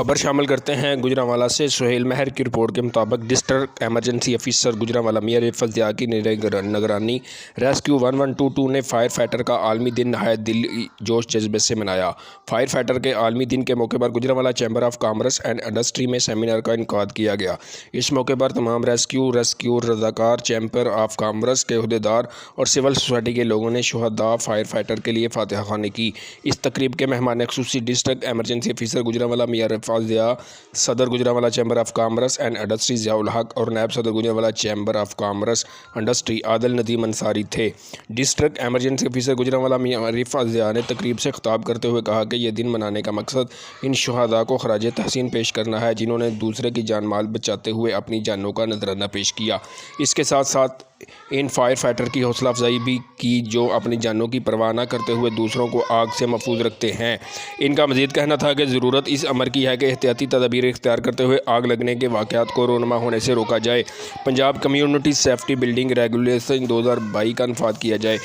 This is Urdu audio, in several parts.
خبر شامل کرتے ہیں گجرانوالہ سے۔ سہیل مہر کی رپورٹ کے مطابق ڈسٹرکٹ ایمرجنسی آفیسر گجرانوالہ میاں رفعت ضیاء کی نگرانی ریسکیو 1122 نے فائر فائٹر کا عالمی دن نہایت دلی جوش جذبے سے منایا۔ فائر فائٹر کے عالمی دن کے موقع پر Gujranwala chamber of commerce and industry میں سیمینار کا انعقاد کیا گیا۔ اس موقع پر تمام ریسکیو رضاکار، چیمبر آف کامرس کے عہدیدار اور سول سوسائٹی کے لوگوں نے شہداء فائر فائٹر کے لیے فاتحہ خوانی کی۔ اس تقریب کے مہمان خصوصی ڈسٹرکٹ ایمرجنسی آفیسر گجرانوالہ میاں رفعت ضیاء، صدر Gujranwala chamber of commerce and industry Zia ul Haq اور نائب صدر Gujranwala chamber of commerce industry Adil Nadeem Ansari تھے۔ ڈسٹرکٹ ایمرجنسی آفیسر گجرانوالہ میاں رفعت ضیاء نے تقریب سے خطاب کرتے ہوئے کہا کہ یہ دن منانے کا مقصد ان شہداء کو خراج تحسین پیش کرنا ہے جنہوں نے دوسرے کی جان مال بچاتے ہوئے اپنی جانوں کا نذرانہ پیش کیا۔ اس کے ساتھ ساتھ ان فائر فائٹر کی حوصلہ افزائی بھی کی جو اپنی جانوں کی پرواہ نہ کرتے ہوئے دوسروں کو آگ سے محفوظ رکھتے ہیں۔ ان کا مزید کہنا تھا کہ ضرورت اس امر کی ہے کہ احتیاطی تدابیر اختیار کرتے ہوئے آگ لگنے کے واقعات کو رونما ہونے سے روکا جائے۔ Punjab community safety building regulation 2022 کا نفاذ کیا جائے۔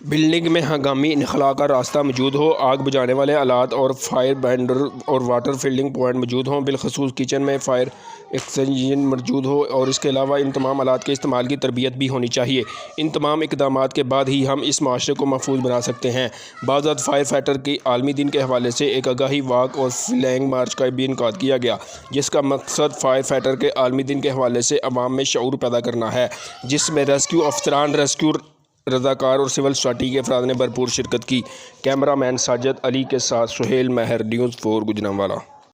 بلڈنگ میں ہنگامی انخلاء کا راستہ موجود ہو، آگ بجھانے والے آلات اور فائر بینڈر اور واٹر فلنگ پوائنٹ موجود ہوں، بالخصوص کچن میں فائر ایکسٹنگشن موجود ہو، اور اس کے علاوہ ان تمام آلات کے استعمال کی تربیت بھی ہونی چاہیے۔ ان تمام اقدامات کے بعد ہی ہم اس معاشرے کو محفوظ بنا سکتے ہیں۔ بعد ازاں فائر فائٹر کے عالمی دن کے حوالے سے ایک آگاہی واک اور فلینگ مارچ کا بھی انعقاد کیا گیا، جس کا مقصد فائر فائٹر کے عالمی دن کے حوالے سے عوام میں شعور پیدا کرنا ہے، جس میں ریسکیو افسران، ریسکیو رضاکار اور سول سوسائٹی کے افراد نے بھرپور شرکت کی۔ کیمرہ مین ساجد علی کے ساتھ سہیل مہر، نیوز 4 گجرانوالہ۔